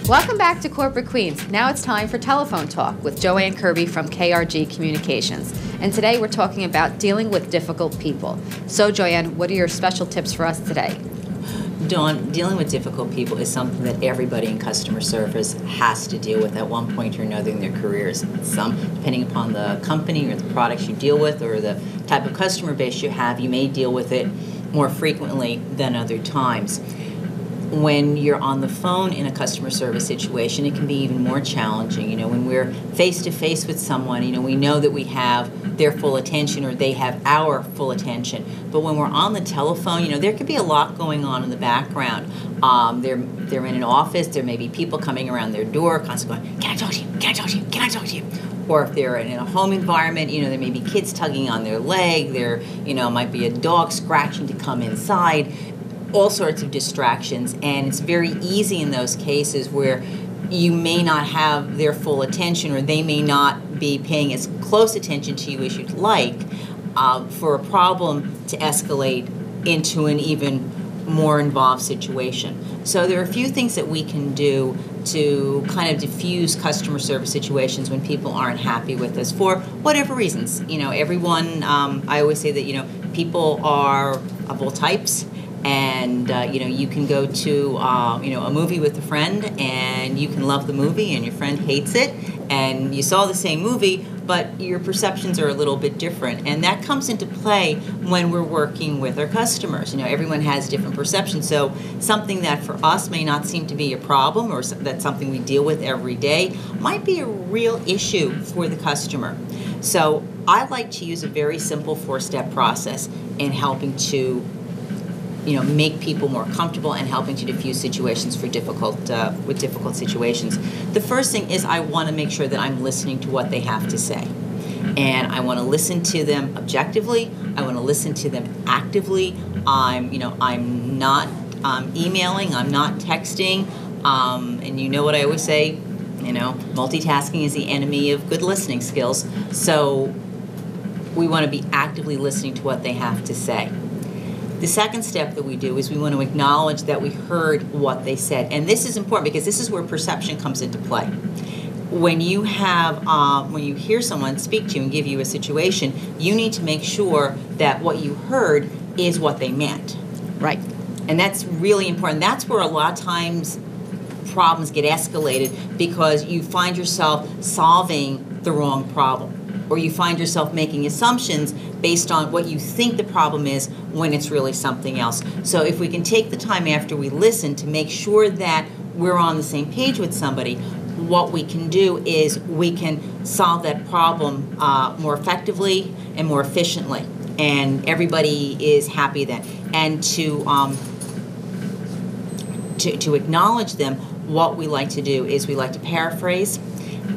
Welcome back to Corporate Queens. Now it's time for Telephone Talk with Jo Ann Kirby from KRG Communications. And today we're talking about dealing with difficult people. So, Jo Ann, what are your special tips for us today? Dawn, dealing with difficult people is something that everybody in customer service has to deal with at one point or another in their careers. Some, depending upon the company or the products you deal with or the type of customer base you have, you may deal with it more frequently than other times. When you're on the phone in a customer service situation, it can be even more challenging. You know, when we're face-to-face with someone, you know, we know that we have their full attention or they have our full attention. But when we're on the telephone, you know, there could be a lot going on in the background. They're in an office, there may be people coming around their door, constantly going, can I talk to you? Can I talk to you? Can I talk to you? Or if they're in a home environment, you know, there may be kids tugging on their leg, there, you know, might be a dog scratching to come inside. All sorts of distractions, and it's very easy in those cases where you may not have their full attention or they may not be paying as close attention to you as you'd like for a problem to escalate into an even more involved situation. So there are a few things that we can do to kind of diffuse customer service situations when people aren't happy with us for whatever reasons. You know, everyone, I always say that, you know, people are of all types. And, you know, you can go to, you know, a movie with a friend and you can love the movie and your friend hates it and you saw the same movie, but your perceptions are a little bit different. And that comes into play when we're working with our customers. You know, everyone has different perceptions. So something that for us may not seem to be a problem or that's something we deal with every day might be a real issue for the customer. So I like to use a very simple 4-step process in helping to, you know, make people more comfortable and helping to diffuse situations for difficult situations. The first thing is I want to make sure that I'm listening to what they have to say. And I want to listen to them objectively. I want to listen to them actively. I'm not emailing, I'm not texting. And you know what I always say, you know, multitasking is the enemy of good listening skills. So we want to be actively listening to what they have to say. The second step that we do is we want to acknowledge that we heard what they said. And this is important because this is where perception comes into play. When you hear someone speak to you and give you a situation, you need to make sure that what you heard is what they meant. Right. And that's really important. That's where a lot of times problems get escalated because you find yourself solving the wrong problem. Or you find yourself making assumptions based on what you think the problem is when it's really something else. So if we can take the time after we listen to make sure that we're on the same page with somebody, what we can do is we can solve that problem more effectively and more efficiently. And everybody is happy then. And to acknowledge them, what we like to do is we like to paraphrase.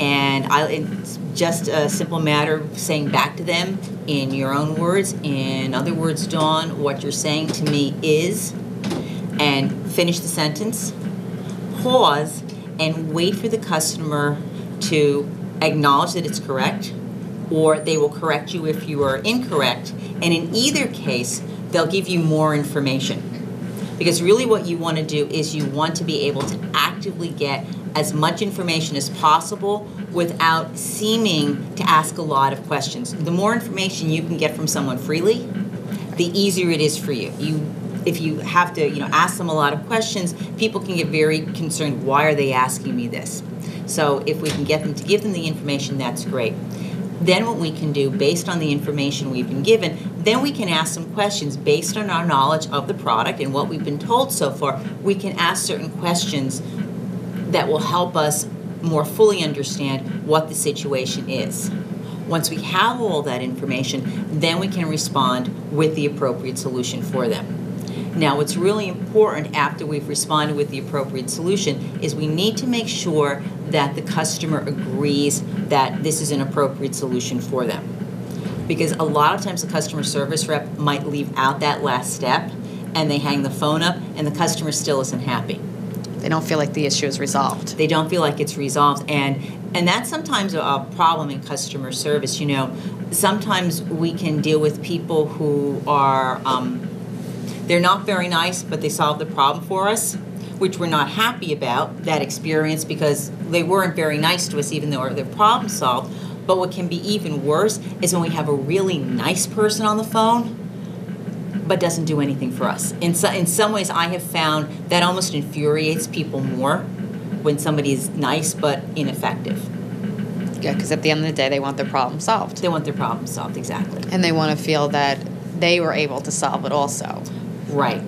And it's just a simple matter of saying back to them in your own words. In other words, Dawn, what you're saying to me is, and finish the sentence, pause, and wait for the customer to acknowledge that it's correct, or they will correct you if you are incorrect. And in either case, they'll give you more information. Because really what you want to do is you want to be able to actively get as much information as possible without seeming to ask a lot of questions. The more information you can get from someone freely, the easier it is for you. If you have to, you know, ask them a lot of questions, people can get very concerned. Why are they asking me this? So if we can get them to give them the information, that's great. Then what we can do, based on the information we've been given, then we can ask some questions based on our knowledge of the product and what we've been told so far. We can ask certain questions that will help us more fully understand what the situation is. Once we have all that information, then we can respond with the appropriate solution for them. Now, what's really important after we've responded with the appropriate solution is we need to make sure that the customer agrees that this is an appropriate solution for them. Because a lot of times the customer service rep might leave out that last step and they hang the phone up and the customer still isn't happy. They don't feel like the issue is resolved. They don't feel like it's resolved. And that's sometimes a problem in customer service. You know, sometimes we can deal with people who are, they're not very nice, but they solve the problem for us. which we're not happy about, that experience, because they weren't very nice to us even though their problem solved. But what can be even worse is when we have a really nice person on the phone but doesn't do anything for us. In some ways, I have found that almost infuriates people more when somebody is nice but ineffective. Yeah, because at the end of the day, they want their problem solved. They want their problem solved, exactly. And they want to feel that they were able to solve it also. Right.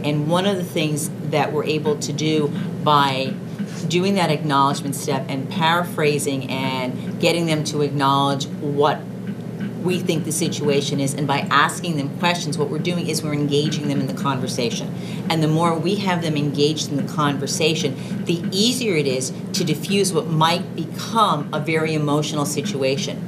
And one of the things that we're able to do by doing that acknowledgement step and paraphrasing and getting them to acknowledge what we think the situation is, and by asking them questions, what we're doing is we're engaging them in the conversation. And the more we have them engaged in the conversation, the easier it is to diffuse what might become a very emotional situation.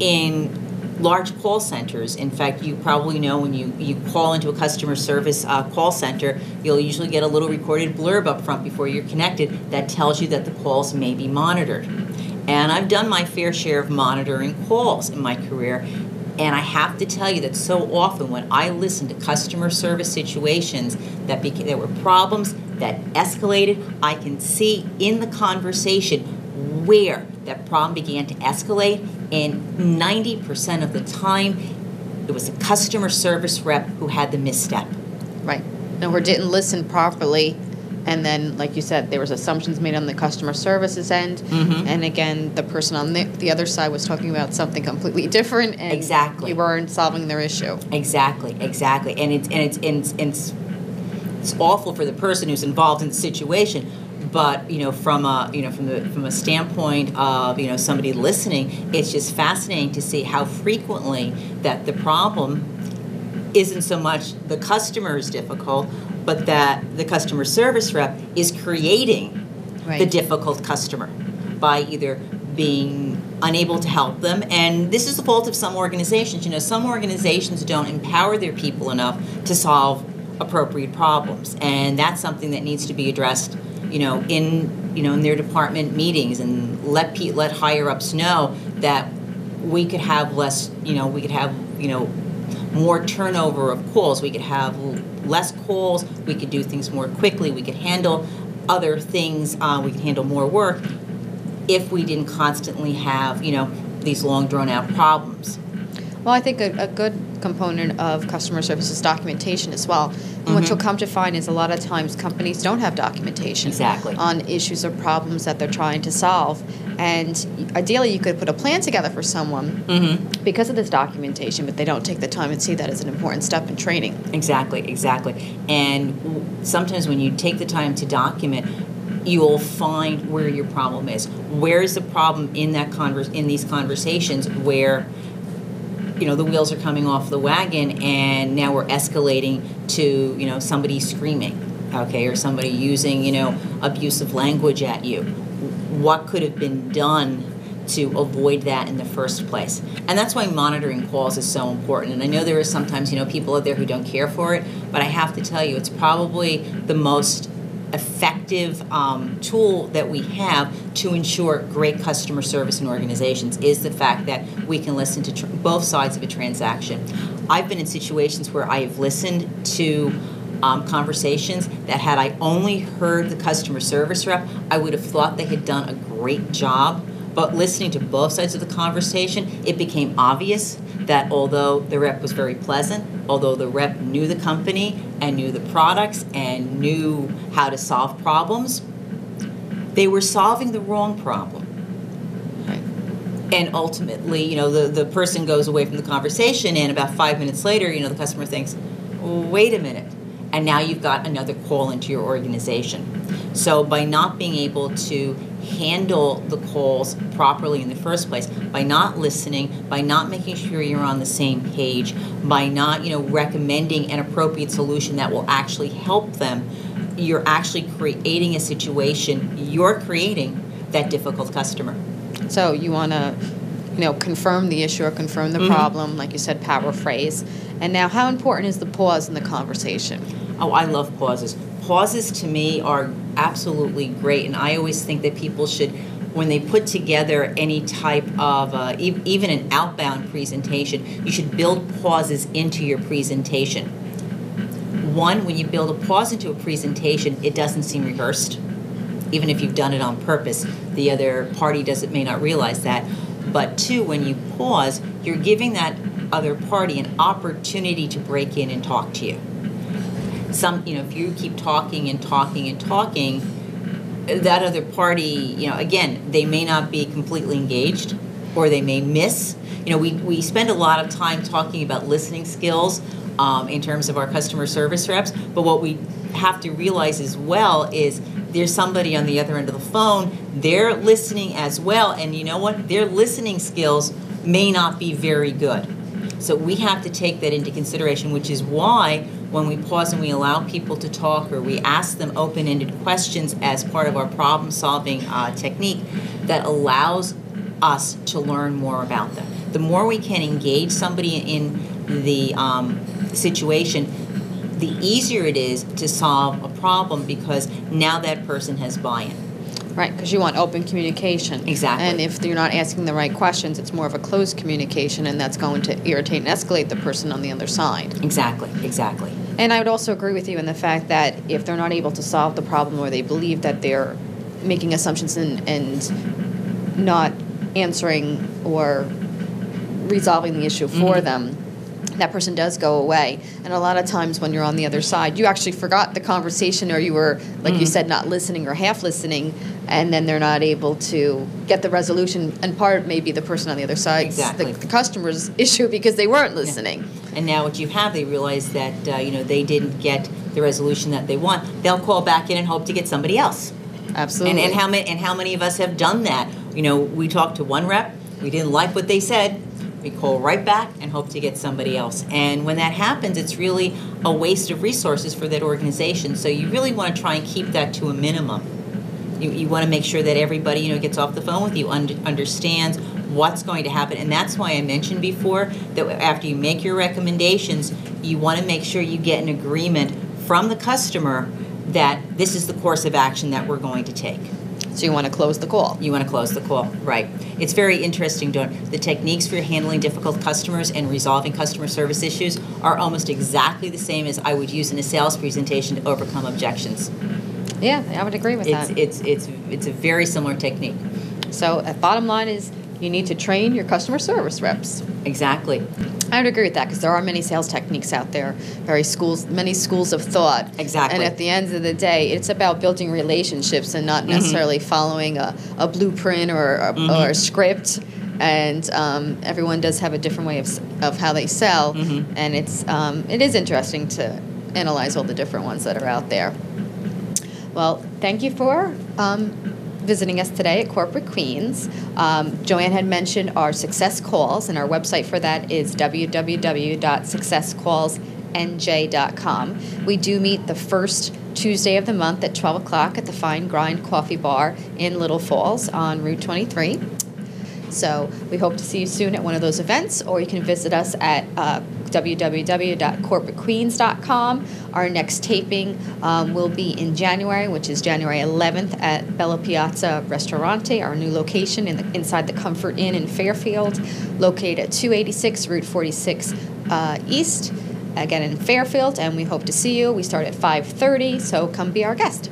In large call centers, in fact, you probably know when you call into a customer service call center, you'll usually get a little recorded blurb up front before you're connected that tells you that the calls may be monitored. And I've done my fair share of monitoring calls in my career, and I have to tell you that so often when I listen to customer service situations that there were problems that escalated, I can see in the conversation where that problem began to escalate, and 90% of the time it was a customer service rep who had the misstep. Right. Or didn't listen properly. And then, like you said, there was assumptions made on the customer services end. Mm-hmm. And again, the person on the other side was talking about something completely different. And exactly. You weren't solving their issue. Exactly. And it's awful for the person who's involved in the situation. But from a standpoint of somebody listening, it's just fascinating to see how frequently that the problem isn't so much the customer is difficult, but that the customer service rep is creating the difficult customer by either being unable to help them. And this is the fault of some organizations. Some organizations don't empower their people enough to solve appropriate problems. And that's something that needs to be addressed, in their department meetings, and let higher ups know that we could have less, more turnover of calls. We could have less calls. We could do things more quickly. We could handle other things. We could handle more work if we didn't constantly have, these long, drawn-out problems. Well, I think a good component of customer service is documentation as well. And what you'll come to find is a lot of times companies don't have documentation on issues or problems that they're trying to solve. And ideally, you could put a plan together for someone because of this documentation, but they don't take the time and see that as an important step in training. Exactly. And sometimes when you take the time to document, you'll find where your problem is. Where is the problem in these conversations where the wheels are coming off the wagon, and now we're escalating to, somebody screaming, or somebody using, abusive language at you. What could have been done to avoid that in the first place? And that's why monitoring calls is so important. And I know there are sometimes, people out there who don't care for it, but I have to tell you, it's probably the most effective tool that we have to ensure great customer service in organizations is the fact that we can listen to both sides of a transaction. I've been in situations where I have listened to conversations that had I only heard the customer service rep, I would have thought they had done a great job. But listening to both sides of the conversation, it became obvious that although the rep was very pleasant, although the rep knew the company and knew the products and knew how to solve problems, they were solving the wrong problem. And ultimately, the person goes away from the conversation, and about 5 minutes later, the customer thinks, wait a minute, and now you've got another call into your organization. So by not being able to handle the calls properly in the first place, by not listening, by not making sure you're on the same page, by not, recommending an appropriate solution that will actually help them, you're actually creating a situation, you're creating that difficult customer. So you want to, confirm the issue or confirm the problem, like you said, paraphrase. And now, how important is the pause in the conversation? Oh, I love pauses. Pauses to me are absolutely great, and I always think that people should, when they put together any type of, even an outbound presentation, you should build pauses into your presentation. One, when you build a pause into a presentation, it doesn't seem rehearsed. Even if you've done it on purpose, the other party may not realize that. But two, when you pause, you're giving that other party an opportunity to break in and talk to you. If you keep talking and talking and talking, that other party, again, they may not be completely engaged, or they may miss. We spend a lot of time talking about listening skills in terms of our customer service reps, but what we have to realize as well is there's somebody on the other end of the phone, they're listening as well, and you know what? Their listening skills may not be very good. So we have to take that into consideration, which is why when we pause and we allow people to talk, or we ask them open-ended questions as part of our problem-solving technique that allows us to learn more about them. The more we can engage somebody in the situation, the easier it is to solve a problem, because now that person has buy-in. Right, because you want open communication. Exactly. And if you're not asking the right questions, it's more of a closed communication, and that's going to irritate and escalate the person on the other side. Exactly. And I would also agree with you in the fact that if they're not able to solve the problem, or they believe that they're making assumptions and not answering or resolving the issue for them, that person does go away. And a lot of times when you're on the other side, you actually forgot the conversation, or you were, like you said, not listening or half listening, and then they're not able to get the resolution. And part may be the person on the other side, exactly, the customer's issue, because they weren't listening. Yeah. And now what you have, they realize that they didn't get the resolution that they want. They'll call back in and hope to get somebody else. Absolutely. And how many of us have done that? We talked to one rep, we didn't like what they said, we call right back and hope to get somebody else. And when that happens, it's really a waste of resources for that organization. So you really want to try and keep that to a minimum. You want to make sure that everybody gets off the phone with you, understands what's going to happen. And that's why I mentioned before that after you make your recommendations, you want to make sure you get an agreement from the customer that this is the course of action that we're going to take. So you want to close the call. You want to close the call, right. It's very interesting, Dawn. The techniques for handling difficult customers and resolving customer service issues are almost exactly the same as I would use in a sales presentation to overcome objections. Yeah, I would agree with that. It's a very similar technique. So bottom line is you need to train your customer service reps. Exactly. I would agree with that, because there are many sales techniques out there, many schools of thought. Exactly. And at the end of the day, it's about building relationships and not necessarily following a blueprint or a script. And everyone does have a different way of how they sell. And it is interesting to analyze all the different ones that are out there. Well, thank you for visiting us today at Corporate Queens. Jo Ann had mentioned our success calls, and our website for that is www.successcallsnj.com. We do meet the first Tuesday of the month at 12 o'clock at the Fine Grind Coffee Bar in Little Falls on Route 23. So we hope to see you soon at one of those events, or you can visit us at www.corporatequeens.com. Our next taping will be in January, which is January 11th at Bella Piazza Ristorante, our new location inside the Comfort Inn in Fairfield, located at 286 Route 46 East, again in Fairfield, and we hope to see you. We start at 5:30, so come be our guest.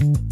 Mm-hmm.